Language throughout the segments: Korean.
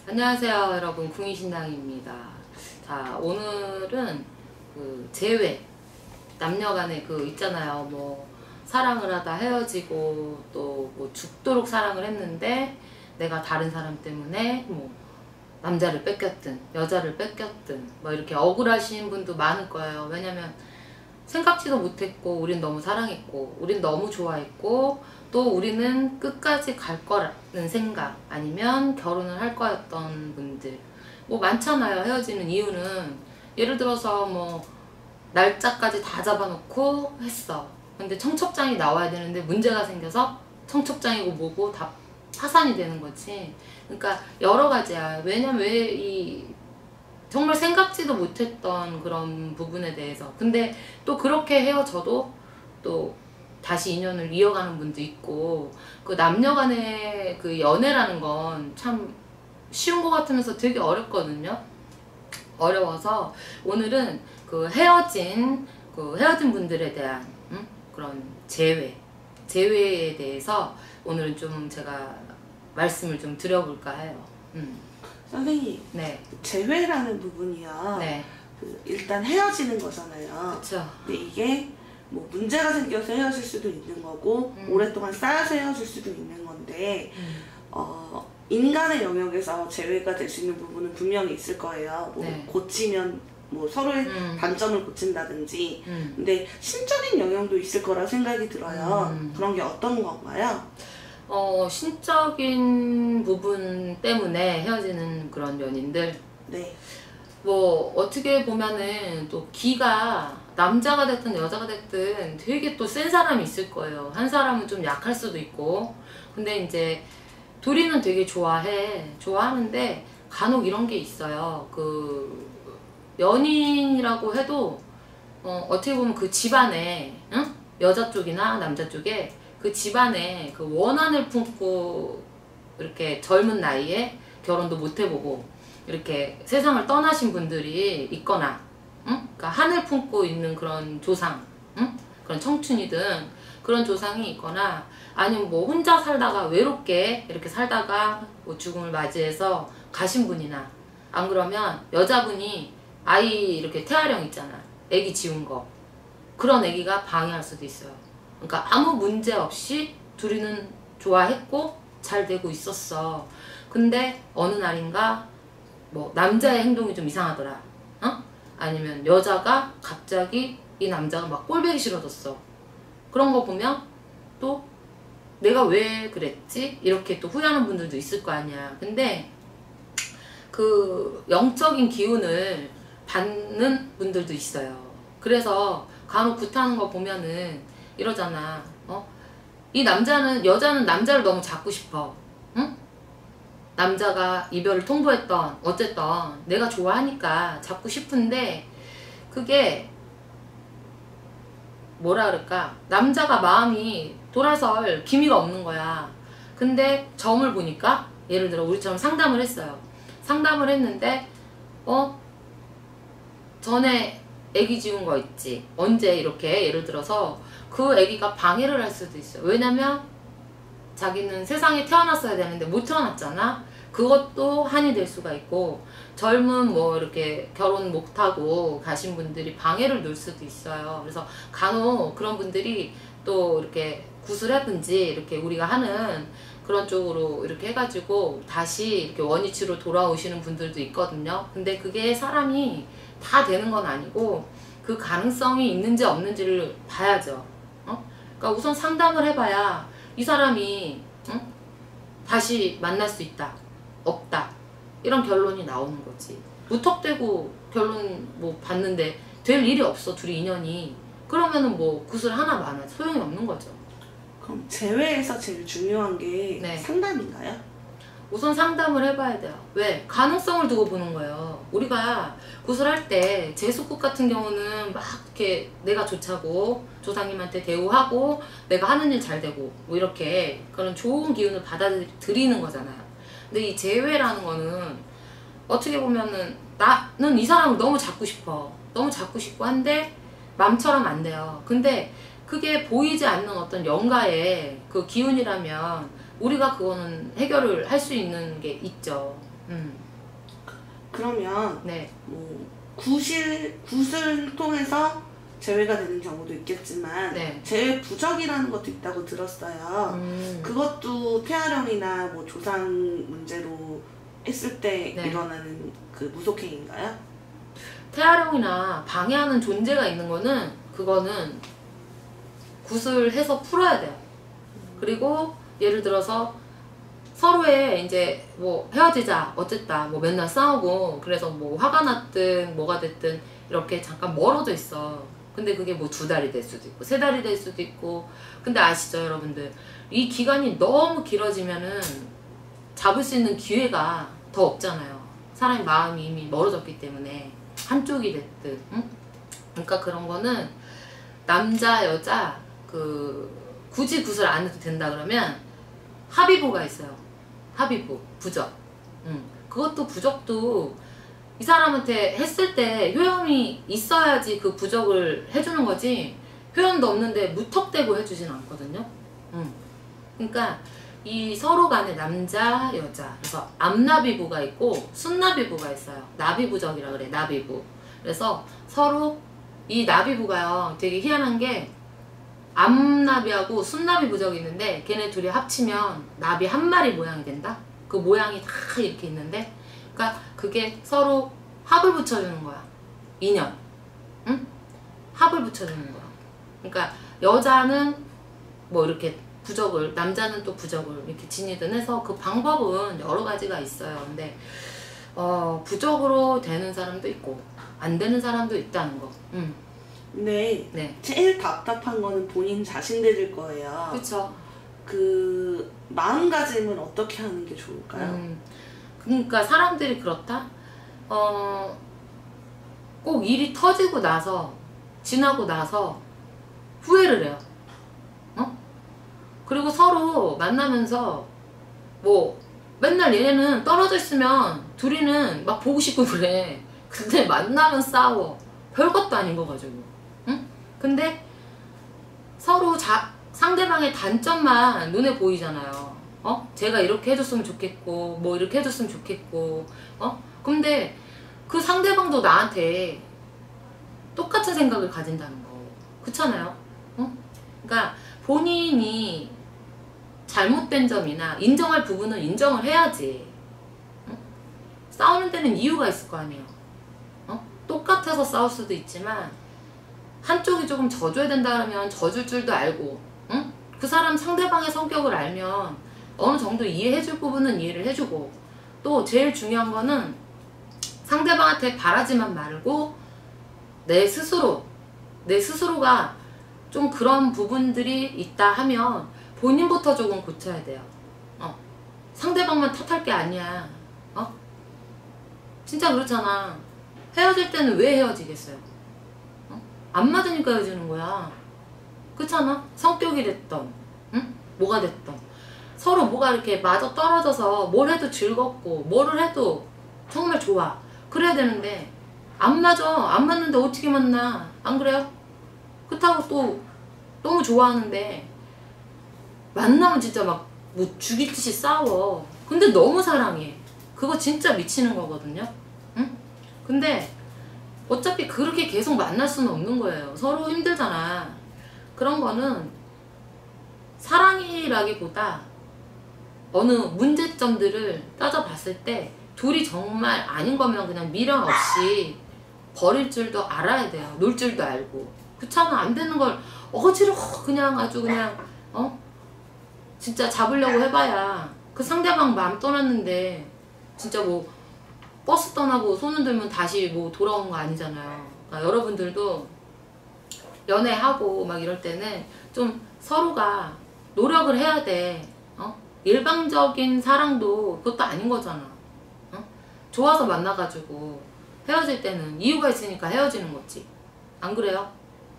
안녕하세요 여러분, 궁이신당입니다. 자, 오늘은 그 재회, 남녀 간에 그 있잖아요, 뭐 사랑을 하다 헤어지고 또 뭐 죽도록 사랑을 했는데 내가 다른 사람 때문에 뭐 남자를 뺏겼든 여자를 뺏겼든 뭐 이렇게 억울하신 분도 많을 거예요. 왜냐면 생각지도 못했고 우린 너무 사랑했고 우린 너무 좋아했고 또 우리는 끝까지 갈 거라는 생각, 아니면 결혼을 할 거였던 분들 뭐 많잖아요. 헤어지는 이유는 예를 들어서 뭐 날짜까지 다 잡아놓고 했어. 근데 청첩장이 나와야 되는데 문제가 생겨서 청첩장이고 뭐고 다 파산이 되는 거지. 그러니까 여러 가지야. 왜냐면 왜 이 정말 생각지도 못했던 그런 부분에 대해서. 근데 또 그렇게 헤어져도 또 다시 인연을 이어가는 분도 있고, 그 남녀 간의 그 연애라는 건 참 쉬운 것 같으면서 되게 어렵거든요. 어려워서 오늘은 그 헤어진 분들에 대한 그런 재회에 대해서 오늘은 좀 제가 말씀을 좀 드려볼까 해요. 선생님, 네. 재회라는 부분이요. 네. 일단 헤어지는 거잖아요. 그쵸. 근데 이게 뭐 문제가 생겨서 헤어질 수도 있는 거고 오랫동안 쌓여서 헤어질 수도 있는 건데 인간의 영역에서 재회가 될 수 있는 부분은 분명히 있을 거예요. 뭐 네. 고치면 뭐 서로의 단점을 고친다든지. 근데 신적인 영역도 있을 거라 생각이 들어요. 그런 게 어떤 건가요? 신적인 부분 때문에 헤어지는 그런 연인들. 네. 뭐 어떻게 보면은 또 기가 남자가 됐든 여자가 됐든 되게 또 센 사람이 있을 거예요. 한 사람은 좀 약할 수도 있고. 근데 이제 둘이는 되게 좋아하는데 간혹 이런 게 있어요. 그 연인이라고 해도 어떻게 보면 그 집안에, 응? 여자 쪽이나 남자 쪽에 그 집안에 그 원한을 품고 이렇게 젊은 나이에 결혼도 못 해보고 이렇게 세상을 떠나신 분들이 있거나, 응? 그러니까 한을 품고 있는 그런 조상, 응? 그런 청춘이든 그런 조상이 있거나, 아니면 뭐 혼자 살다가 외롭게 이렇게 살다가 뭐 죽음을 맞이해서 가신 분이나, 안 그러면 여자분이 아이 이렇게 태아령 있잖아, 애기 지운 거, 그런 애기가 방해할 수도 있어요. 그러니까 아무 문제 없이 둘이는 좋아했고 잘 되고 있었어. 근데 어느 날인가 뭐 남자의 행동이 좀 이상하더라, 아니면 여자가 갑자기 이 남자가 막 꼴보기 싫어졌어. 그런 거 보면 또 내가 왜 그랬지? 이렇게 또 후회하는 분들도 있을 거 아니야. 근데 그 영적인 기운을 받는 분들도 있어요. 그래서 간혹 굿하는 거 보면은 이러잖아. 이 여자는 남자를 너무 잡고 싶어. 응? 남자가 이별을 통보했던 어쨌든 내가 좋아하니까 잡고 싶은데, 그게 뭐라 그럴까, 남자가 마음이 돌아설 기미가 없는 거야. 근데 점을 보니까, 예를 들어 우리처럼 상담을 했어요. 상담을 했는데 전에 애기 지운 거 있지, 언제, 이렇게 예를 들어서 그 애기가 방해를 할 수도 있어요. 왜냐면 자기는 세상에 태어났어야 되는데 못 태어났잖아. 그것도 한이 될 수가 있고, 젊은 뭐 이렇게 결혼 못하고 가신 분들이 방해를 놓을 수도 있어요. 그래서 간혹 그런 분들이 또 이렇게 구슬해든지 이렇게 우리가 하는 그런 쪽으로 이렇게 해가지고 다시 이렇게 원위치로 돌아오시는 분들도 있거든요. 근데 그게 사람이 다 되는 건 아니고 그 가능성이 있는지 없는지를 봐야죠. 그러니까 우선 상담을 해봐야 이 사람이 다시 만날 수 있다, 없다, 이런 결론이 나오는 거지. 무턱대고 결론 뭐 봤는데 될 일이 없어, 둘이 인연이. 그러면은 뭐 구슬 하나 많아 소용이 없는 거죠. 그럼 재회에서 제일 중요한 게 네. 상담인가요? 우선 상담을 해봐야 돼요. 왜? 가능성을 두고 보는 거예요. 우리가 구슬할 때 재수국 같은 경우는 막 이렇게 내가 좋자고 조상님한테 대우하고 내가 하는 일 잘 되고 뭐 이렇게 그런 좋은 기운을 받아들이는 거잖아요. 근데 이 재회라는 거는 어떻게 보면은 나는 이 사람을 너무 잡고 싶어, 너무 잡고 싶고 한데 맘처럼 안 돼요. 근데 그게 보이지 않는 어떤 영가의 그 기운이라면 우리가 그거는 해결을 할 수 있는 게 있죠. 그러면 네. 뭐 굿을 통해서 제외가 되는 경우도 있겠지만 네. 제외 부적이라는 것도 있다고 들었어요. 그것도 폐활량이나 뭐 조상 문제로 했을 때 네. 일어나는 그 무속행인가요? 태아령이나 방해하는 존재가 있는 거는 그거는 굿을 해서 풀어야 돼요. 그리고 예를 들어서 서로의 이제 뭐 헤어지자 어쨌다 뭐 맨날 싸우고 그래서 뭐 화가 났든 뭐가 됐든 이렇게 잠깐 멀어져 있어. 근데 그게 뭐 2달이 될 수도 있고 3달이 될 수도 있고. 근데 아시죠 여러분들, 이 기간이 너무 길어지면은 잡을 수 있는 기회가 더 없잖아요. 사람의 마음이 이미 멀어졌기 때문에 한쪽이 됐든. 응? 그러니까 그런 거는 남자 여자 굳이 굿을 안 해도 된다 그러면 합의부가 있어요. 합의부 부적. 그것도 부적도 이 사람한테 했을 때 효험이 있어야지 그 부적을 해주는 거지, 효험도 없는데 무턱대고 해주진 않거든요. 그러니까 이 서로 간에 남자 여자, 그래서 암나비부가 있고 순나비부가 있어요. 나비부적이라 그래. 나비부. 그래서 서로 이 나비부가요 되게 희한한 게 암나비하고 순나비 부적이 있는데 걔네 둘이 합치면 나비 한 마리 모양이 된다? 그 모양이 다 이렇게 있는데, 그러니까 그게 서로 합을 붙여주는 거야. 인연. 응? 합을 붙여주는 거야. 그러니까 여자는 뭐 이렇게 부적을, 남자는 또 부적을 이렇게 지니든 해서 그 방법은 여러 가지가 있어요. 근데 부적으로 되는 사람도 있고 안 되는 사람도 있다는 거. 네. 네. 제일 답답한 거는 본인 자신들일 거예요. 그쵸. 그 마음가짐은 어떻게 하는 게 좋을까요? 그러니까 사람들이 그렇다? 꼭 일이 터지고 나서, 지나고 나서 후회를 해요. 그리고 서로 만나면서 뭐 맨날 얘네는 떨어져 있으면 둘이는 막 보고 싶고 그래. 근데 만나면 싸워. 별것도 아닌 거 가지고. 응? 근데 서로 상대방의 단점만 눈에 보이잖아요. 제가 이렇게 해줬으면 좋겠고 뭐 이렇게 해줬으면 좋겠고. 근데 그 상대방도 나한테 똑같은 생각을 가진다는 거. 그렇잖아요. 그러니까 본인이 잘못된 점이나 인정할 부분은 인정을 해야지. 싸우는 데는 이유가 있을 거 아니에요. 똑같아서 싸울 수도 있지만 한쪽이 조금 져줘야 된다 그러면 져줄 줄도 알고, 응? 그 사람 상대방의 성격을 알면 어느 정도 이해해줄 부분은 이해를 해주고, 또 제일 중요한 거는 상대방한테 바라지만 말고 내 스스로가 좀 그런 부분들이 있다 하면 본인부터 조금 고쳐야 돼요. 상대방만 탓할 게 아니야. 진짜 그렇잖아. 헤어질 때는 왜 헤어지겠어요? 안 맞으니까 헤어지는 거야. 그렇잖아? 성격이 됐던, 응? 뭐가 됐던, 서로 뭐가 이렇게 맞아 떨어져서 뭘 해도 즐겁고 뭐를 해도 정말 좋아. 그래야 되는데 안 맞아. 안 맞는데 어떻게 만나? 안 그래요? 그렇다고 또 너무 좋아하는데 만나면 진짜 막 뭐 죽일 듯이 싸워. 근데 너무 사랑해. 그거 진짜 미치는 거거든요. 응? 근데 어차피 그렇게 계속 만날 수는 없는 거예요. 서로 힘들잖아. 그런 거는 사랑이라기보다 어느 문제점들을 따져봤을 때 둘이 정말 아닌 거면 그냥 미련 없이 버릴 줄도 알아야 돼요. 놀 줄도 알고. 그렇잖아. 안 되는 걸 억지로 그냥 아주 그냥 진짜 잡으려고 해봐야 그 상대방 마음 떠났는데 진짜 뭐 버스 떠나고 손 흔들면 다시 뭐 돌아오는 거 아니잖아요. 그러니까 여러분들도 연애하고 막 이럴 때는 좀 서로가 노력을 해야 돼. 일방적인 사랑도 그것도 아닌 거잖아. 좋아서 만나가지고 헤어질 때는 이유가 있으니까 헤어지는 거지. 안 그래요?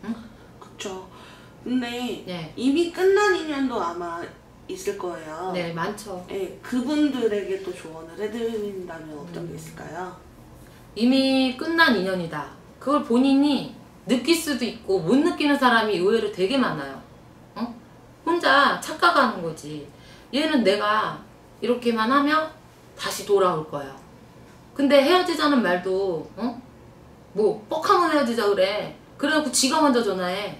응? 그쵸. 근데 네. 이미 끝난 인연도 아마 있을 거예요. 네, 많죠. 네, 그분들에게 또 조언을 해드린다면 어떤 게 있을까요? 이미 끝난 인연이다. 그걸 본인이 느낄 수도 있고 못 느끼는 사람이 의외로 되게 많아요. 혼자 착각하는 거지. 얘는 내가 이렇게만 하면 다시 돌아올 거야. 근데 헤어지자는 말도 뭐 뻑하면 헤어지자 그래. 그래놓고 지가 먼저 전화해.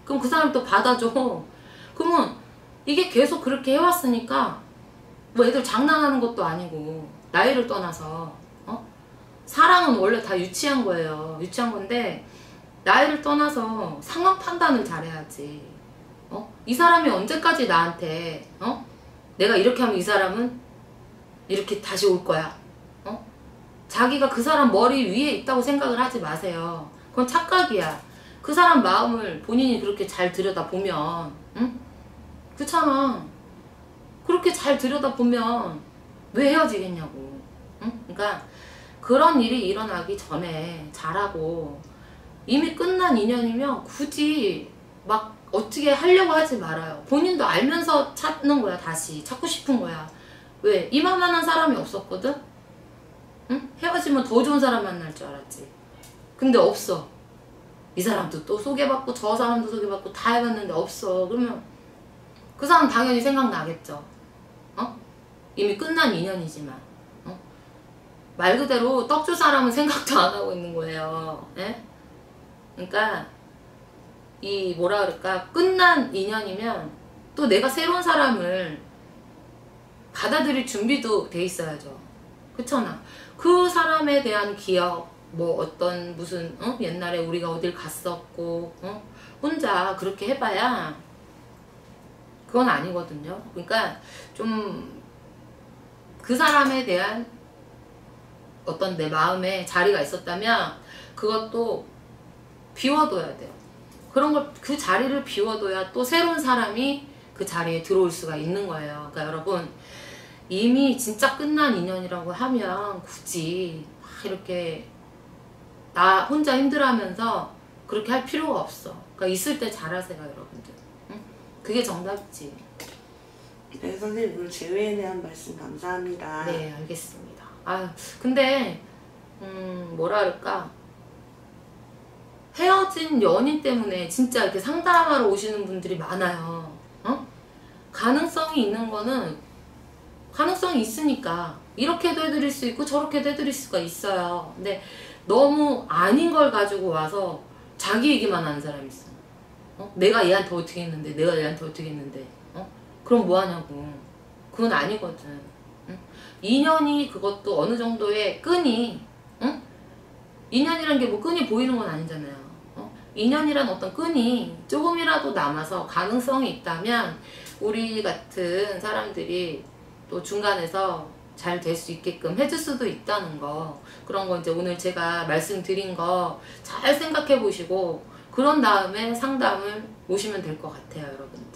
그럼 그 사람이 또 받아줘. 그러면 이게 계속 그렇게 해왔으니까 뭐 애들 장난하는 것도 아니고 나이를 떠나서 사랑은 원래 다 유치한 거예요. 유치한 건데 나이를 떠나서 상황 판단을 잘해야지. 이 사람이 언제까지 나한테 내가 이렇게 하면 이 사람은 이렇게 다시 올 거야. 자기가 그 사람 머리 위에 있다고 생각을 하지 마세요. 그건 착각이야. 그 사람 마음을 본인이 그렇게 잘 들여다보면 그렇잖아. 그렇게 잘 들여다보면 왜 헤어지겠냐고. 그러니까 그런 일이 일어나기 전에 잘하고 이미 끝난 인연이면 굳이 막 어떻게 하려고 하지 말아요. 본인도 알면서 찾는 거야. 다시 찾고 싶은 거야. 왜? 이만한 사람이 없었거든? 헤어지면 더 좋은 사람 만날 줄 알았지. 근데 없어. 이 사람도 또 소개받고 저 사람도 소개받고 다 해봤는데 없어. 그러면 그 사람 당연히 생각나겠죠. 이미 끝난 인연이지만 말 그대로 떡 줄 사람은 생각도 안 하고 있는 거예요. 예? 그러니까 이 뭐라 그럴까, 끝난 인연이면 또 내가 새로운 사람을 받아들일 준비도 돼 있어야죠. 그렇잖아. 그 사람에 대한 기억, 뭐 어떤 무슨 옛날에 우리가 어딜 갔었고 혼자 그렇게 해봐야 그건 아니거든요. 그러니까 좀 그 사람에 대한 어떤 내 마음에 자리가 있었다면 그것도 비워둬야 돼요. 그런 걸, 그 자리를 비워둬야 또 새로운 사람이 그 자리에 들어올 수가 있는 거예요. 그러니까 여러분, 이미 진짜 끝난 인연이라고 하면 굳이 막 이렇게 나 혼자 힘들어하면서 그렇게 할 필요가 없어. 그러니까 있을 때 잘하세요, 여러분들. 응? 그게 정답이지. 네, 선생님 오늘 재회에 대한 말씀 감사합니다. 네, 알겠습니다. 근데 뭐라 그럴까, 헤어진 연인 때문에 진짜 이렇게 상담하러 오시는 분들이 많아요. 가능성이 있는 거는 가능성이 있으니까 이렇게도 해드릴 수 있고 저렇게도 해드릴 수가 있어요. 근데 너무 아닌 걸 가지고 와서 자기 얘기만 하는 사람이 있어. 내가 얘한테 어떻게 했는데, 내가 얘한테 어떻게 했는데, 그럼 뭐 하냐고. 그건 아니거든. 인연이 그것도 어느 정도의 끈이, 인연이란 게 뭐 끈이 보이는 건 아니잖아요. 인연이란 어떤 끈이 조금이라도 남아서 가능성이 있다면 우리 같은 사람들이 또 중간에서 잘 될 수 있게끔 해줄 수도 있다는 거, 그런 거 이제 오늘 제가 말씀드린 거 잘 생각해 보시고 그런 다음에 상담을 오시면 될 것 같아요, 여러분.